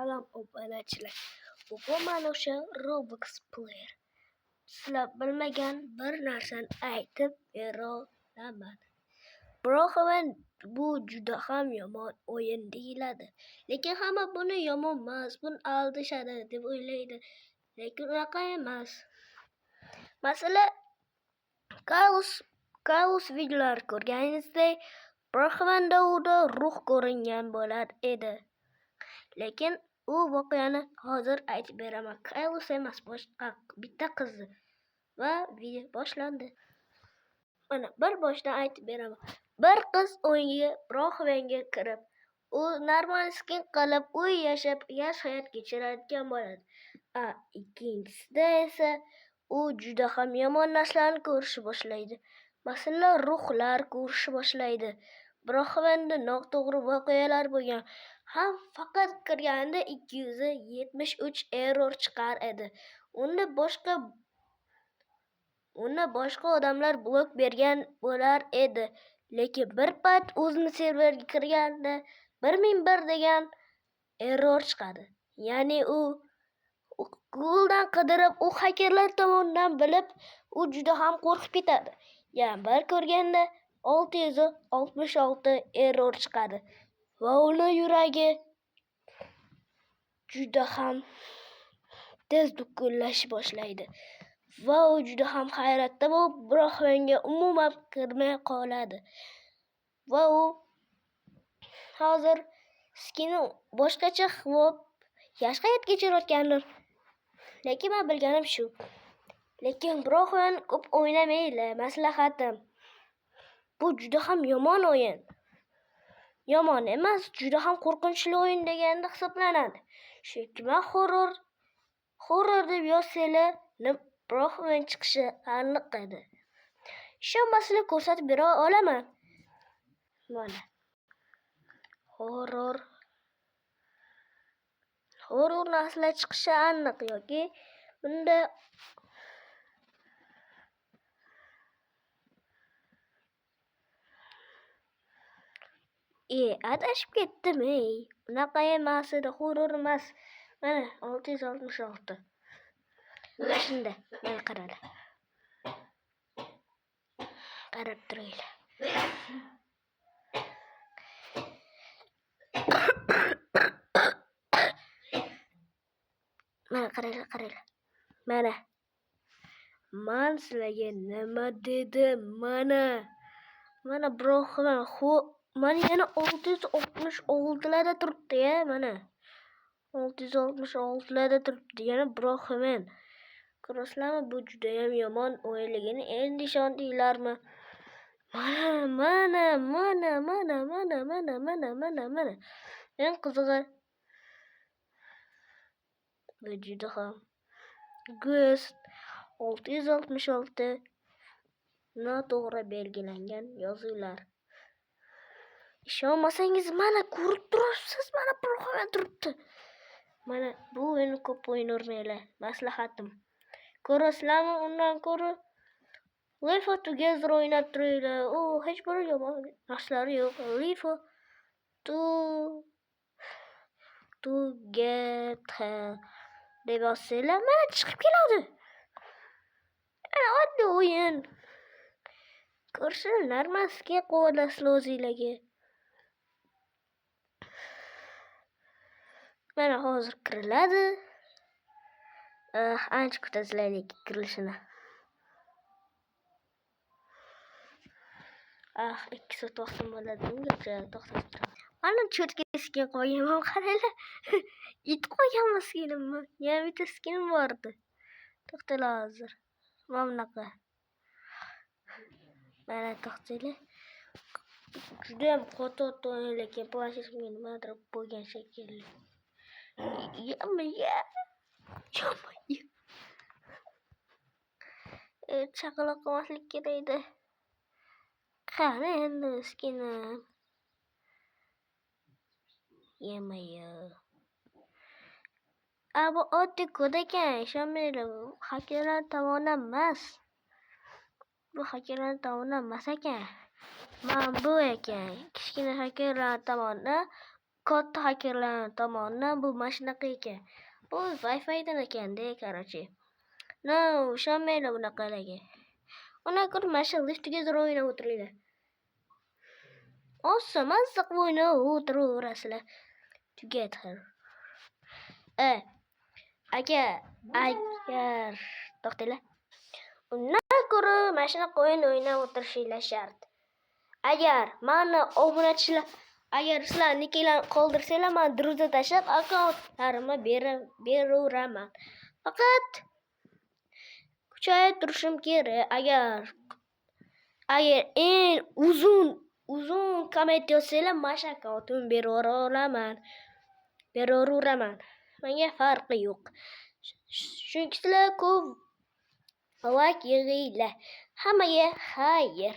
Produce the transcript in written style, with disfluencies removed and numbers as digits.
Salom obunachilar. Bugun mana o'sha Roblox player. Sizlar bilmagan bir narsani aytib bera olaman. Biroq bu juda ham yomon o'yin deyiladi. Lekin hamma buni yomon emas, buni aldashadi deb o'ylaydi. Lekin unaqa emas. Masalan, Carlos videolar ko'rganingizdek, biroq unda ruh ko'ringan bo'lar edi. Lekin u voqeani hozir aytib beraman. Carlos emas, boshqa bitta qizi va video boshlandi. Mana bir boshdan aytib beraman. Bir qiz o'yinga Broxvenga kirib, u normal skin qilib, uy yashab, yaxshi hayot kechiradigan bo'ladi. Ikkinchisida esa u juda ham yomon narsalarni ko'rishni boshlaydi. Masalan, ruhlar ko'rishni boshlaydi. Broxvenda noto'g'ri voqealar bo'lgan. Ham faqat kirganida 273 error chiqar edi. Unda boshqa odamlar blok bergan bo'lar edi. Lekin bir payt o'zini serverga kirganda 1001 degan error chiqadi. Ya'ni u Google'dan qidirib, u hakerlar tomonidan bilib, u juda ham qo'rqib ketadi. Ya'ni bir ko'rganda 666 error chiqadi. Va uni yuragi juda ham tez dukullash boshlaydi. Va u juda ham hayratda bo'lib, Broxvenga umuman kirmay qoladi. Va u hozir skini boshqacha bo'lib, yaxshi hayot kechirayotgandir. Lekin men bilganim shu. Lekin Broxven ko'p o'ynamaydi, maslahatim. Bu juda ham yomon o'yin. Yomon emas, juda ham qo'rqinchli o'yin deganda hisoblanadi. Chunki men horror deb yozsanglar, Broxven chiqishi aniq edi. Ishonmasanglar ko'rsatib bera olaman. Mana. Horror narsalar chiqishi aniq yoki bunda adashib ketdim. Unaqa emas edi, horror emas. Mana 666. Mana shunda, mana qaranglar. Qarab turinglar. Mana qaranglar. Mana. Men sizlarga nima dedim? Mana Broxven mana yana 666 larda turibdi-ya, mana. 666 larda turibdi, yana Broxven. Ko'rasizlarmi, bu juda ham yomon o'yinligini endi ishondinglarmi? Mana. Eng qizig'i bu juda ham Ghost 666 noto'g'ri belgilangan yozuvlar. Ishonmasangiz mana ko'rib turibsiz, mana Broxven turibdi. Mana bu o'yinni ko'p o'ynamanglar, maslahatim. Ko'rasizlarmi, undan ko'ra Live Together o'ynab turinglar. Hech bir yomon narsalari yo'q. Live Together deb yozsanglar, mana chiqib keladi. Mana oddiy o'yin. Ko'rsanglar, maske qo'yasizlar o'zingizlarga. Mana hozir kiriladi. Ancha kutazlaylik kirilishini. 2 soat vaqtim bo'ladi. To'xtab turaman. Mana cho'tka skin qo'yganman, qaranglar. It qo'yganman skinimni. Yana bitta skinim bor edi. To'xtanglar hozir. Mana bunaqa. Mana to'xtanglar. Juda ham qo'rqoq o'yin, lekin planshetimga nimadir bo'lgan shekilli. Chaqaloq qilmaslik kerak edi. Qani endi skinim. Bu oddiy kod ekan, ishonmanglar. Hakerlar tomonidan emas. Bu hakerlar tomonidan emas ekan. Mana bu ekan. Kichkina hakerlar tomonidan katta hakerlar tomonidan bu mana shunaqa ekan. Bu Wi-Fi'dan ekanda, короче. Ishonmanglar bunaqalarga. Undan ko'ra mana shu Live Together o'ynab o'tiringlar. Oson, mazza qilib o'ynab o'tiraverasizlar. Together. Agar to'xtanglar. Undan ko'ra mana shunaqa o'yin o'ynab o'tirishinglar shart. Agar mani obunachilar, agar sizlarnikilarni qoldirsanglar, men druza tashlab akkauntlarimni beraveraman. Faqat kuchayib turishim kerak. Agar eng uzun komment yozsanglar, mana shu akkauntimni beraveraman. Menga farqi yo'q. Chunki sizlar ko'p like yig'inglar. Hammaga xayr.